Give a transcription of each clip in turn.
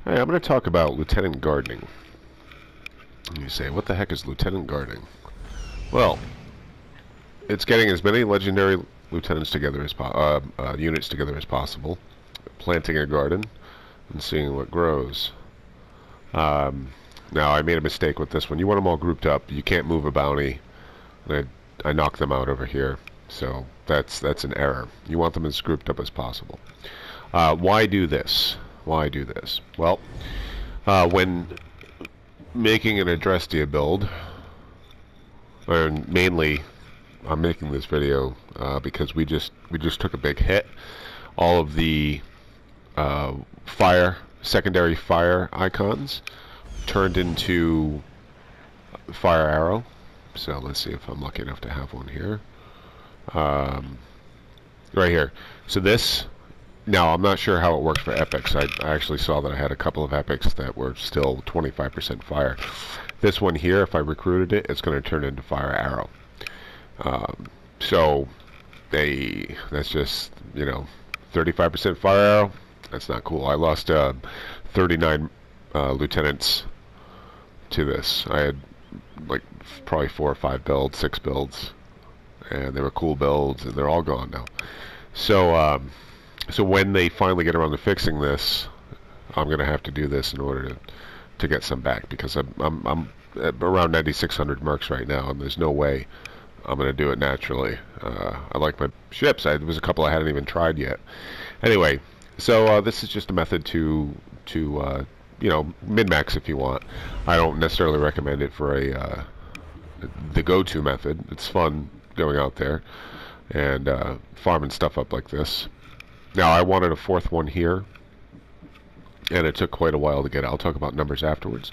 Hey, I'm going to talk about Lieutenant Gardening. You say, what the heck is Lieutenant Gardening? Well, it's getting as many legendary lieutenants together as units together as possible, planting a garden, and seeing what grows. Now, I made a mistake with this one. You want them all grouped up. You can't move a bounty. And I knocked them out over here. So that's an error. You want them as grouped up as possible. Why do this? Why do this? Well, when making an Adrestia build, and mainly I'm making this video because we just took a big hit. All of the secondary fire icons turned into fire arrow. So let's see if I'm lucky enough to have one here. Right here. So this, now I'm not sure how it works for epics. I actually saw that I had a couple of epics that were still 25% fire. This one here, if I recruited it, it's going to turn into fire arrow. So that's just, 35% fire arrow. That's not cool. I lost 39 lieutenants to this. I had like probably 4 or 5 builds, 6 builds, and they were cool builds, and they're all gone now. So so when they finally get around to fixing this, I'm gonna have to do this in order to get some back, because I'm at around 9,600 mercs right now, and there's no way I'm gonna do it naturally. I like my ships. There was a couple I hadn't even tried yet. Anyway, so this is just a method to min-max if you want. I don't necessarily recommend it for the go-to method. It's fun going out there and farming stuff up like this. Now, I wanted a 4th one here, and it took quite a while to get it. I'll talk about numbers afterwards.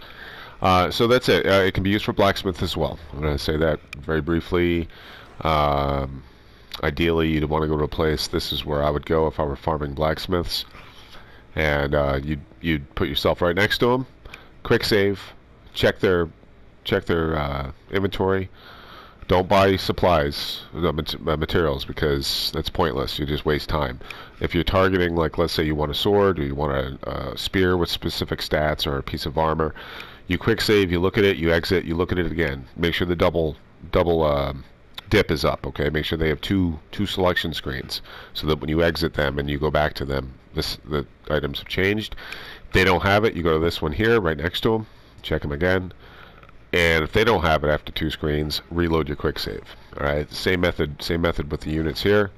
So that's it. It can be used for Blacksmith as well. I'm going to say that very briefly. Ideally, you'd want to go to a place. This is where I would go if I were farming blacksmiths. And you'd put yourself right next to them. Quick save. Check their inventory. Don't buy supplies, materials, because that's pointless. You just waste time. If you're targeting, like, let's say you want a sword, or you want a spear with specific stats, or a piece of armor, you quick save, you look at it, you exit, you look at it again. Make sure the double dip is up, okay? Make sure they have two selection screens, so that when you exit them and you go back to them, the items have changed. If they don't have it, you go to this one here, right next to them, check them again. And if they don't have it after 2 screens, reload your quick save. All right, same method with the units here.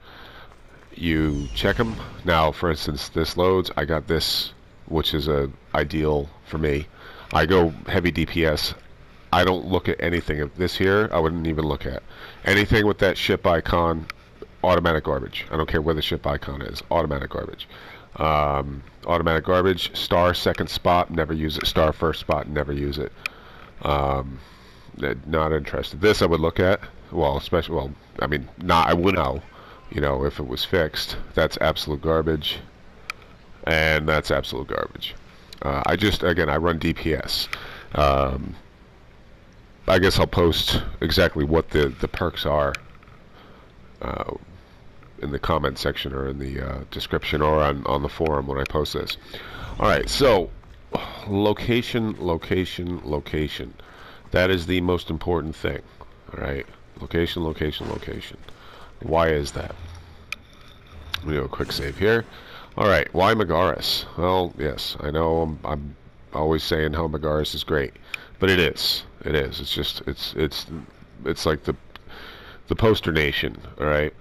You check them. Now, for instance, this loads. I got this, which is ideal for me. I go heavy DPS. I don't look at anything of this here. I wouldn't even look at anything with that ship icon. Automatic garbage. I don't care where the ship icon is. Automatic garbage. Automatic garbage. Star 2nd spot. Never use it. Star 1st spot. Never use it. Not interested. This I would look at. Well, especially, well, I mean, I would know, if it was fixed. That's absolute garbage, and that's absolute garbage. Again, I run DPS. I guess I'll post exactly what the perks are in the comment section, or in the description, or on the forum when I post this. All right, so. Location. That is the most important thing. Alright? Location. Why is that? We do a quick save here. Alright, why Megaris? Well, yes, I know I'm always saying how Megaris is great. But it is. It is. It's just it's like the poster nation, alright?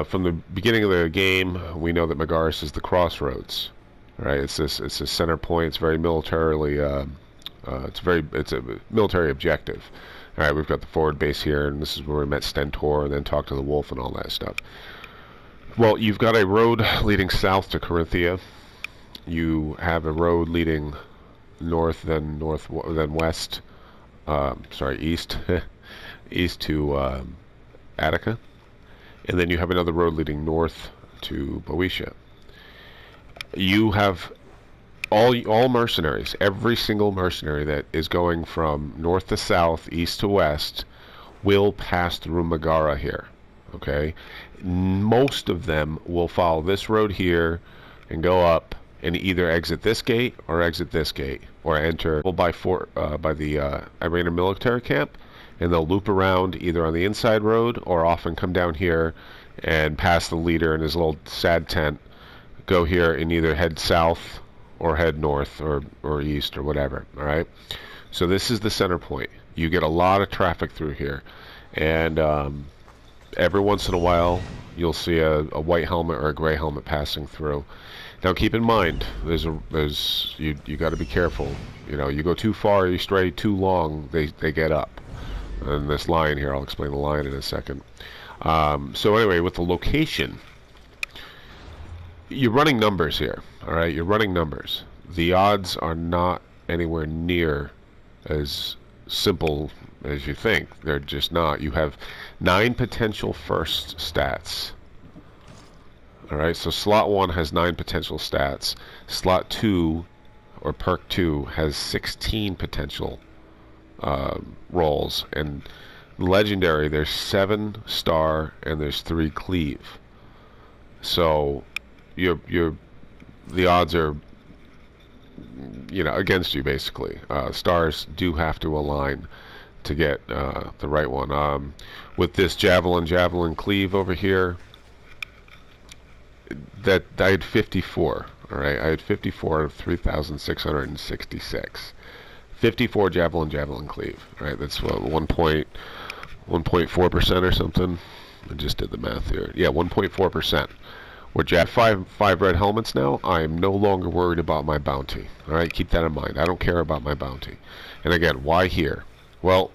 From the beginning of the game, we know that Megaris is the crossroads. Right, it's a center point. It's very militarily. It's a military objective. All right, we've got the forward base here, and this is where we met Stentor, and then talked to the Wolf and all that stuff. Well, you've got a road leading south to Corinthia. You have a road leading north, then west. East, east to Attica, and then you have another road leading north to Boeotia. You have all mercenaries. Every single mercenary that is going from north to south, east to west, will pass through Megara here. Okay? Most of them will follow this road here and go up and either exit this gate or exit this gate, or enter by the Iranian military camp, and they'll loop around either on the inside road or often come down here and pass the leader in his little sad tent, go here and either head south or head north or east or whatever. All right, so this is the center point. You get a lot of traffic through here, and every once in a while you'll see a white helmet or a gray helmet passing through. Now keep in mind, you got to be careful. You know, you go too far, you stray too long, they get up. And this line here, I'll explain the line in a second. So anyway, with the location, you're running numbers here. All right, you're running numbers. The odds are not anywhere near as simple as you think. They're just not. You have 9 potential first stats. Alright, so slot 1 has 9 potential stats. Slot 2, or perk 2, has 16 potential rolls. And legendary, there's 7 star and there's 3 cleave. So the odds are, you know, against you basically. Stars do have to align to get the right one. With this javelin cleave over here, that I had 54. All right, I had 54 out of 3,666. 54 javelin cleave. All right, that's what 1.4% or something. I just did the math here. Yeah, 1.4%. We're at five red helmets now. I am no longer worried about my bounty. All right, keep that in mind. I don't care about my bounty. And again, why here? Well,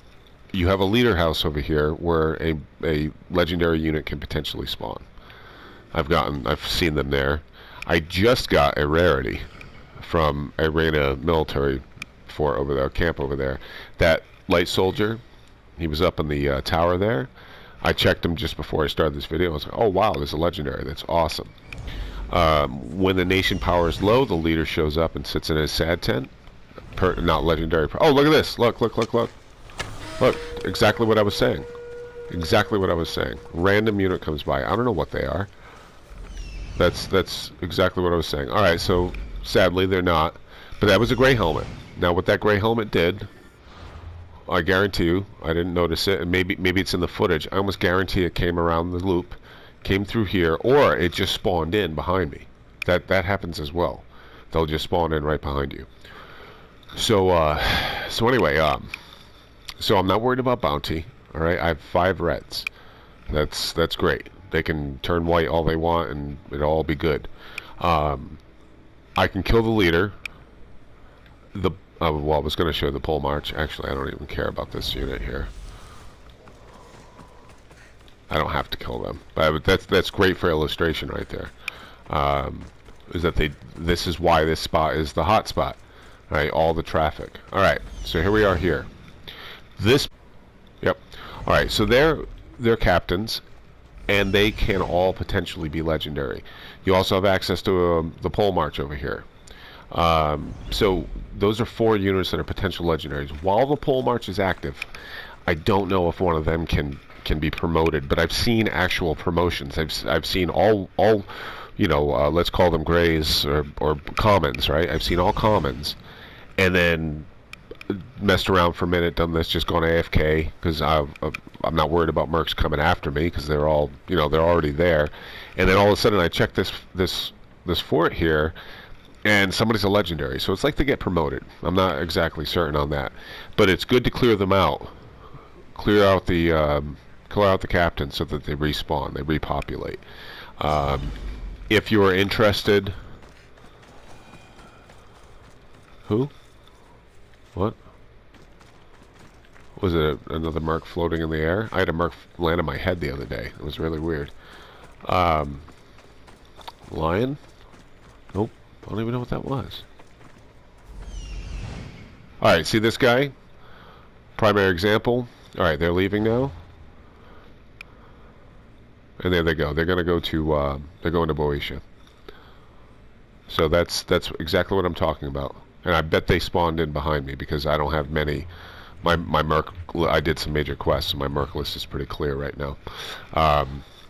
you have a leader house over here where a legendary unit can potentially spawn. I've seen them there. I just got a rarity from Arena military fort over there, camp over there. That light soldier, he was up in the tower there. I checked him just before I started this video. I was like, oh wow, there's a legendary. That's awesome. When the nation power is low, the leader shows up and sits in his sad tent. Not legendary. Oh, look at this. Look. Look, exactly what I was saying. Exactly what I was saying. Random unit comes by. I don't know what they are. That's exactly what I was saying. Alright, so sadly they're not. But that was a gray helmet. Now what that gray helmet did, I guarantee you, I didn't notice it, and maybe it's in the footage. I almost guarantee it came around the loop, came through here, or it just spawned in behind me. That happens as well. They'll just spawn in right behind you. So anyway, so I'm not worried about bounty. All right, I have 5 reds. That's great. They can turn white all they want, and it'll all be good. I can kill the leader. Well, I was going to show the pole march. Actually, I don't even care about this unit here. I don't have to kill them, but that's great for illustration right there. Is that this is why this spot is the hot spot. All right, all the traffic. All right, so here we are here. Yep. All right, so they're captains, and they can all potentially be legendary. You also have access to the pole march over here. So those are 4 units that are potential legendaries. While the pole march is active, I don't know if one of them can be promoted, but I've seen actual promotions. I've seen all you know, let's call them grays or commons, right? I've seen all commons, and then messed around for a minute, done this, just gone AFK because I'm not worried about mercs coming after me because they're all, you know, they're already there. And then all of a sudden I check this fort here, and somebody's a legendary, so it's like they get promoted. I'm not exactly certain on that, but it's good to clear them out, clear out the captain so that they respawn, they repopulate. If you are interested, who? What? Was it another merc floating in the air? I had a merc land on my head the other day. It was really weird. Lion? Nope. I don't even know what that was. Alright, see this guy? Primary example. Alright, they're leaving now. And there they go. They're going to go to, they're going to Boeotia. So that's exactly what I'm talking about. And I bet they spawned in behind me because I don't have many. My merc, I did some major quests, so my merc list is pretty clear right now.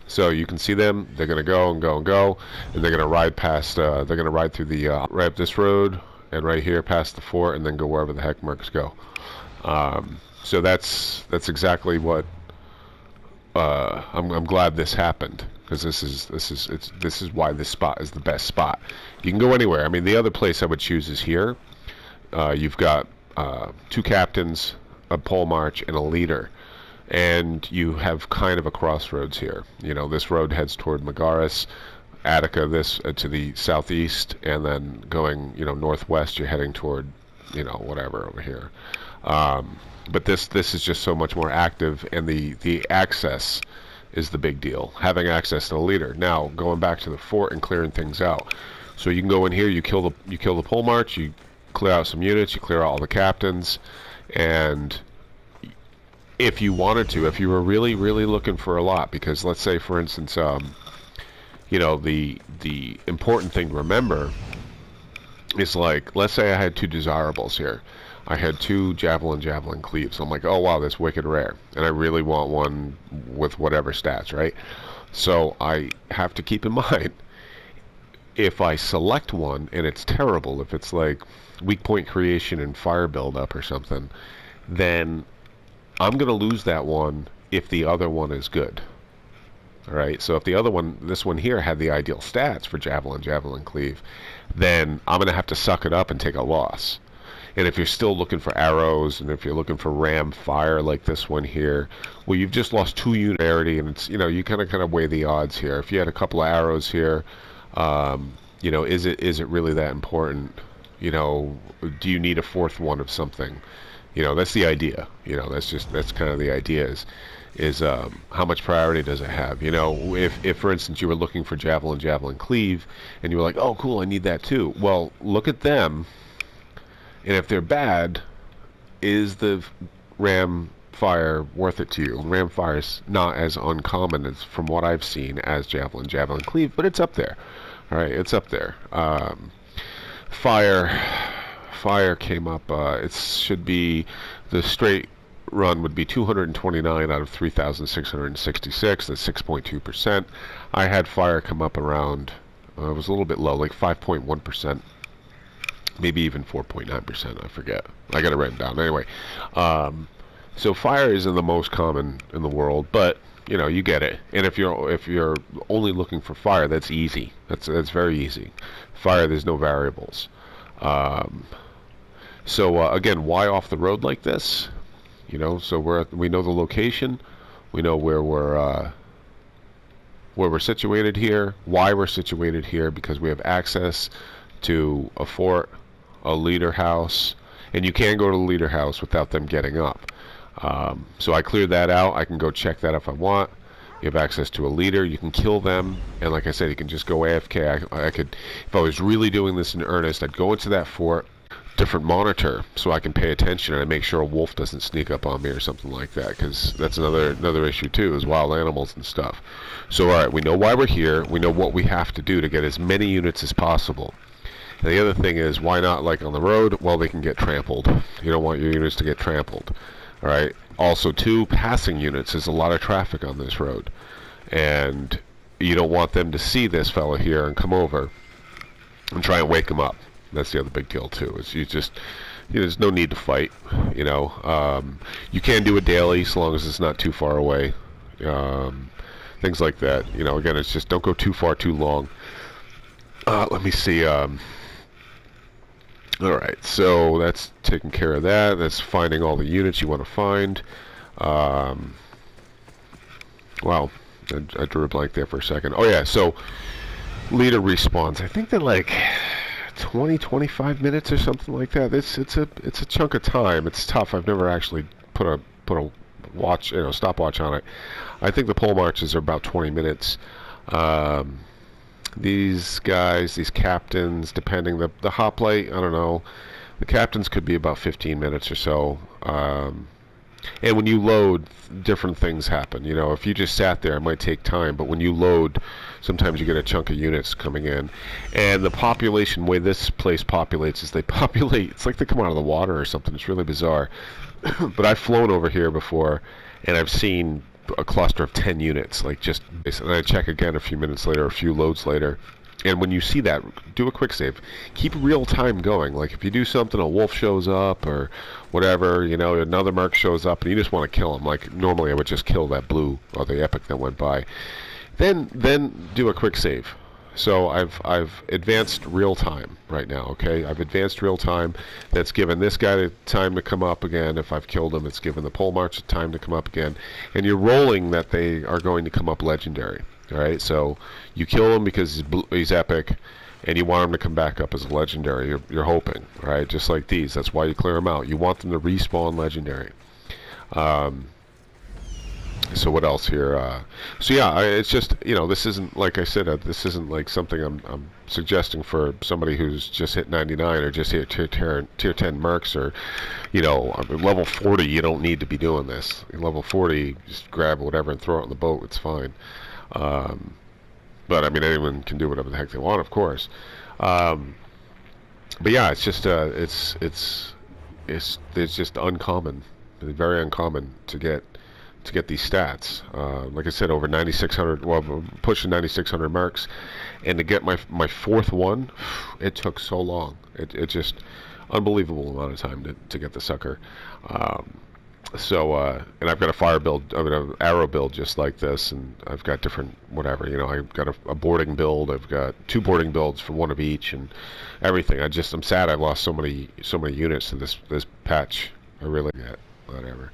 So you can see them. They're going to go and go and go, and they're going to ride past. They're going to ride through the right up this road and right here past the fort, and then go wherever the heck mercs go. So that's exactly what. I'm glad this happened, because this is why this spot is the best spot. You can go anywhere. I mean, the other place I would choose is here. You've got 2 captains, a pole march, and a leader. And you have kind of a crossroads here. You know, this road heads toward Megaris, Attica, this to the southeast, and then going, you know, northwest, you're heading toward, you know, whatever over here. But this is just so much more active, and the access is the big deal. Having access to the leader. Now, going back to the fort and clearing things out. So you can go in here, you kill the pole march, you clear out some units, you clear out all the captains, and if you wanted to, if you were really looking for a lot, because let's say, for instance, you know, the important thing to remember is, like, let's say I had 2 desirables here. I had 2 javelin cleaves. I'm like, oh wow, that's wicked rare, and I really want one with whatever stats, right? So I have to keep in mind, if I select one and it's terrible, if it's like weak point creation and fire buildup or something, then I'm going to lose that one if the other one is good. Alright, so if the other one, this one here, had the ideal stats for javelin cleave, then I'm going to have to suck it up and take a loss. And if you're still looking for arrows, and if you're looking for ram fire like this one here, well, you've just lost 2 unity, and it's, you know, you kind of weigh the odds here. If you had a couple of arrows here, you know, is it really that important? You know, do you need a 4th one of something? You know, that's the idea. You know, that's kind of the idea is how much priority does it have? You know, if for instance you were looking for javelin cleave, and you were like, oh cool, I need that too. Well, look at them, and if they're bad, is the ram fire worth it to you? Ram fire is not as uncommon as, from what I've seen, as javelin cleave, but it's up there. All right, it's up there. Fire came up, it should be, the straight run would be 229 out of 3,666, that's 6.2%. I had fire come up around, it was a little bit low, like 5.1%, maybe even 4.9%, I forget. I got it written down. Anyway, so fire isn't the most common in the world, but you know, you get it. And if you're only looking for fire, that's easy. That's very easy. Fire, there's no variables. So again, why off the road like this? You know, so we know the location, we know where we're situated here, why we're situated here, because we have access to a fort, a leader house, and you can't go to the leader house without them getting up. So I cleared that out. I can go check that if I want. You have access to a leader. You can kill them, and like I said, you can just go AFK. I could, if I was really doing this in earnest, I'd go into that fort, different monitor, so I can pay attention and I make sure a wolf doesn't sneak up on me or something like that, because that's another issue too, is wild animals and stuff. So all right, we know why we're here. We know what we have to do to get as many units as possible. And the other thing is, why not, like on the road? Well, they can get trampled. You don't want your units to get trampled. All right. Also, too, passing units. There's a lot of traffic on this road, and you don't want them to see this fella here and come over and try and wake him up. That's the other big deal too. Is there's no need to fight. You know, you can do it daily as long as it's not too far away. Things like that. You know, again, it's just don't go too far too long. Let me see. Alright, so that's taking care of that. That's finding all the units you want to find. Wow, I drew a blank there for a second. Oh yeah, so leader respawns. I think they're like 20-25 minutes or something like that. It's a chunk of time. It's tough. I've never actually put a watch, you know, stopwatch on it. I think the pole marches are about 20 minutes. These guys, these captains, depending, the hoplite, I don't know, the captains could be about 15 minutes or so. And when you load, different things happen. You know, if you just sat there, it might take time, but when you load, sometimes you get a chunk of units coming in. And the population, way this place populates, is they populate, it's like they come out of the water or something. It's really bizarre. But I've flown over here before, and I've seen a cluster of 10 units, like just, and I check again a few minutes later, a few loads later. And when you see that, do a quick save. Keep real time going. Like if you do something, a wolf shows up or whatever, you know, another merc shows up and you just want to kill him. Like normally I would just kill that blue or the epic that went by. Then do a quick save. So I've advanced real time right now, okay? I've advanced real time. That's given this guy the time to come up again. If I've killed him, it's given the pole march time to come up again. And you're rolling that they are going to come up legendary. All right, so you kill him because he's epic, and you want him to come back up as a legendary. You're hoping, right? Just like these. That's why you clear them out. You want them to respawn legendary. So what else here? So yeah, it's just, you know, this isn't, like I said, this isn't like something I'm suggesting for somebody who's just hit 99 or just hit tier 10 mercs, or, you know, level 40. You don't need to be doing this. Level 40, just grab whatever and throw it on the boat. It's fine. But I mean, anyone can do whatever the heck they want, of course. But yeah, it's just it's just uncommon, very uncommon to get these stats. Like I said, over 9,600, well, pushing 9,600 marks, and to get my fourth one, it took so long. It just unbelievable amount of time to get the sucker. And I've got a fire build, I mean, an arrow build just like this, and I've got different whatever, you know, I've got a boarding build, I've got 2 boarding builds for one of each, and everything. I'm sad I've lost so many units to this patch. I really get whatever.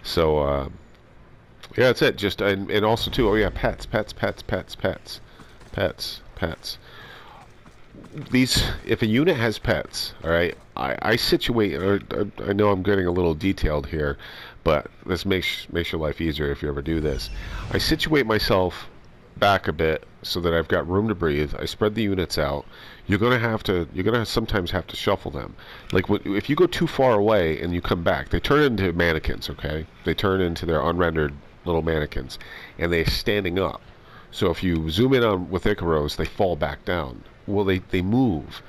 So yeah, that's it. Just and also too. Oh yeah, pets. These, if a unit has pets, all right, I situate, or I know I'm getting a little detailed here, but this makes your life easier if you ever do this. I situate myself back a bit so that I've got room to breathe. I spread the units out. You're gonna sometimes have to shuffle them. Like if you go too far away and you come back, they turn into mannequins. Okay, they turn into their unrendered little mannequins, and they're standing up. So if you zoom in on with Ikaros, they fall back down. Well, they move.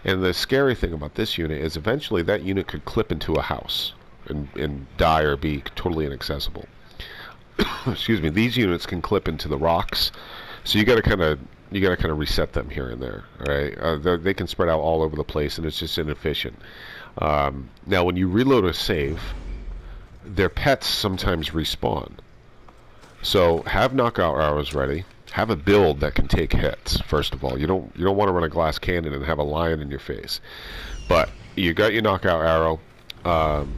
And the scary thing about this unit is eventually that unit could clip into a house and die or be totally inaccessible. Excuse me. These units can clip into the rocks, so you got to kind of reset them here and there. All right, they can spread out all over the place, and it's just inefficient. Now, when you reload a save, their pets sometimes respawn. So have knockout arrows ready. Have a build that can take hits. First of all, you don't want to run a glass cannon and have a lion in your face. But you got your knockout arrow.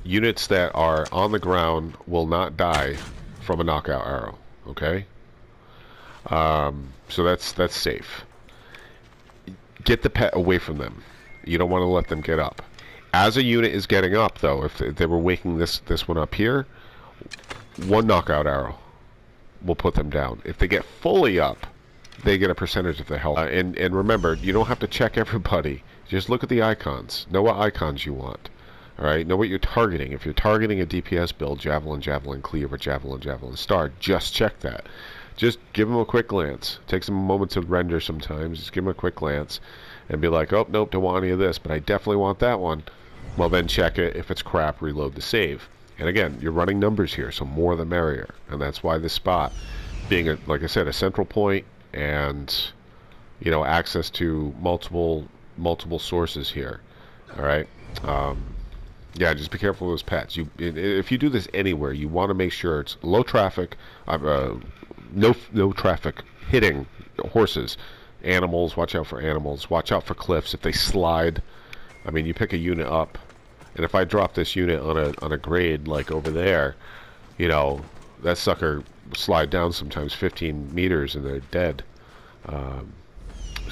Units that are on the ground will not die from a knockout arrow. Okay. So that's safe. Get the pet away from them. You don't want to let them get up. As a unit is getting up, though, if they were waking this one up here, one knockout arrow will put them down. If they get fully up, they get a percentage of the health. And remember, you don't have to check everybody. Just look at the icons. Know what icons you want. All right. Know what you're targeting. If you're targeting a DPS build, javelin, cleave, or javelin, star, just check that. Just give them a quick glance. It takes them a moment to render sometimes. Just give them a quick glance and be like, oh, nope, don't want any of this, but I definitely want that one. Well, then check it. If it's crap, reload the save. And again, you're running numbers here, so more the merrier. And that's why this spot, being, like I said, a central point and, you know, access to multiple sources here. All right? Yeah, just be careful with those pets. If you do this anywhere, you want to make sure it's low traffic, no traffic hitting horses. Animals, watch out for animals. Watch out for cliffs. If they slide, I mean, you pick a unit up, and if I drop this unit on a grade like over there, you know, that sucker will slide down sometimes 15 meters and they're dead. So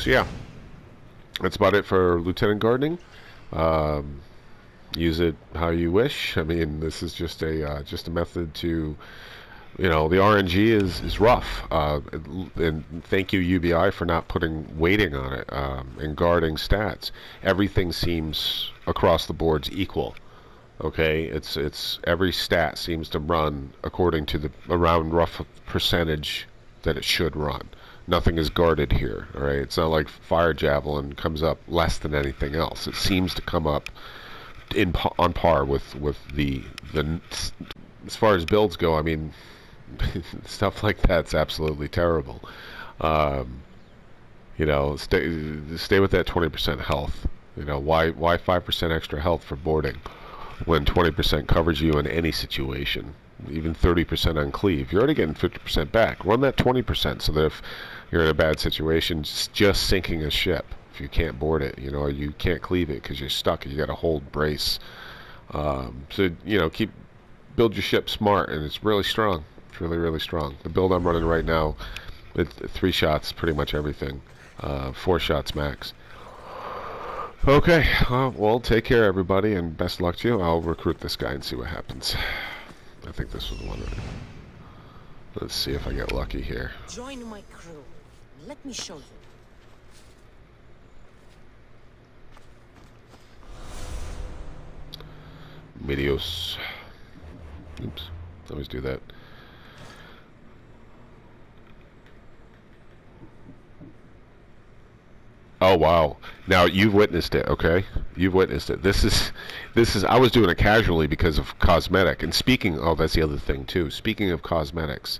yeah, that's about it for Lieutenant Gardening. Use it how you wish. I mean, this is just a method to, you know, the RNG is rough, and thank you UBI for not putting weighting on it and guarding stats. Everything seems across the boards equal. Okay, it's every stat seems to run according to the around rough percentage that it should run. Nothing is guarded here. All right, it's not like fire javelin comes up less than anything else. It seems to come up on par with the as far as builds go. I mean, Stuff like that's absolutely terrible. Um, you know, stay with that 20% health. You know, why 5% extra health for boarding when 20% covers you in any situation? Even 30% on cleave, you're already getting 50% back. Run that 20% so that if you're in a bad situation, just sinking a ship, if you can't board it, you know, or you can't cleave it because you're stuck, you got to hold brace. So you know, build your ship smart, and it's really strong. It's really, really strong. The build I'm running right now, with 3 shots, pretty much everything. 4 shots max. Okay, well, take care, everybody, and best luck to you. I'll recruit this guy and see what happens. I think this was the one. Let's see if I get lucky here. Join my crew. Let me show you. Medios. Oops. Always do that. Oh wow. Now you've witnessed it, okay? You've witnessed it. This is I was doing it casually because of cosmetic. And speaking, oh, that's the other thing too. Speaking of cosmetics.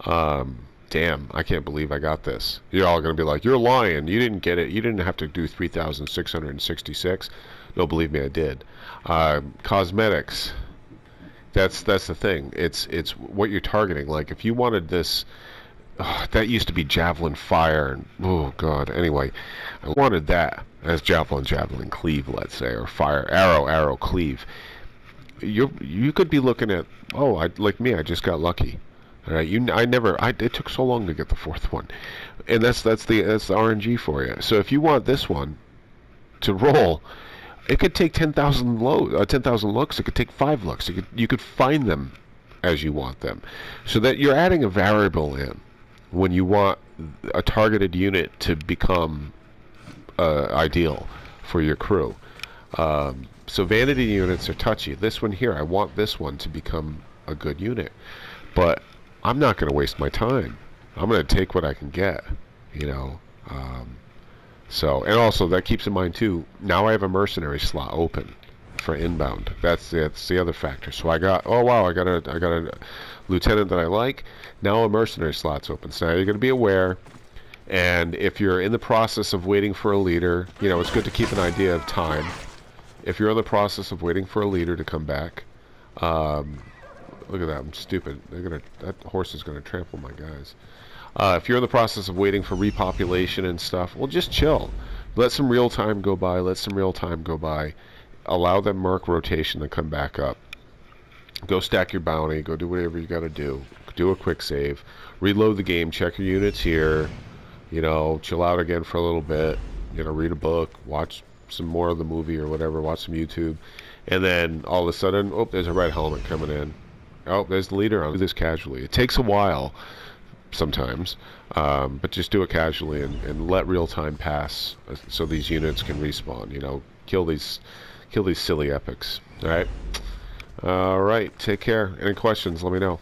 Damn, I can't believe I got this. You're all going to be like, "You're lying. You didn't get it. You didn't have to do 3,666." No, believe me, I did. Cosmetics. That's the thing. It's what you're targeting. Like if you wanted this, that used to be javelin fire, and oh god. Anyway, I wanted that as javelin cleave, let's say, or fire arrow cleave. You could be looking at, oh, like me, I just got lucky. All right, it took so long to get the 4th one, and that's the RNG for you. So if you want this one to roll, it could take 10,000 looks. It could take 5 looks. You could find them as you want them, so that you're adding a variable in when you want a targeted unit to become ideal for your crew. So vanity units are touchy. This one here, I want this one to become a good unit, but I'm not going to waste my time. I'm going to take what I can get, you know. So, and also that keeps in mind too, now I have a mercenary slot open for inbound. That's the other factor. So I got, oh wow, I got a lieutenant that I like. Now a mercenary slot's open. So now you're going to be aware, and if you're in the process of waiting for a leader, you know, it's good to keep an idea of time. If you're in the process of waiting for a leader to come back, look at that, I'm stupid. That horse is gonna trample my guys. If you're in the process of waiting for repopulation and stuff, well, just chill. Let some real time go by. Allow that merc rotation to come back up. Go stack your bounty. Go do whatever you gotta do. Do a quick save. Reload the game. Check your units here. You know, chill out again for a little bit. You know, read a book. Watch some more of the movie or whatever. Watch some YouTube. And then all of a sudden, oh, there's a red helmet coming in. Oh, there's the leader. I'll do this casually. It takes a while sometimes, but just do it casually and let real time pass so these units can respawn. You know, kill these silly epics. All right. Take care. Any questions? Let me know.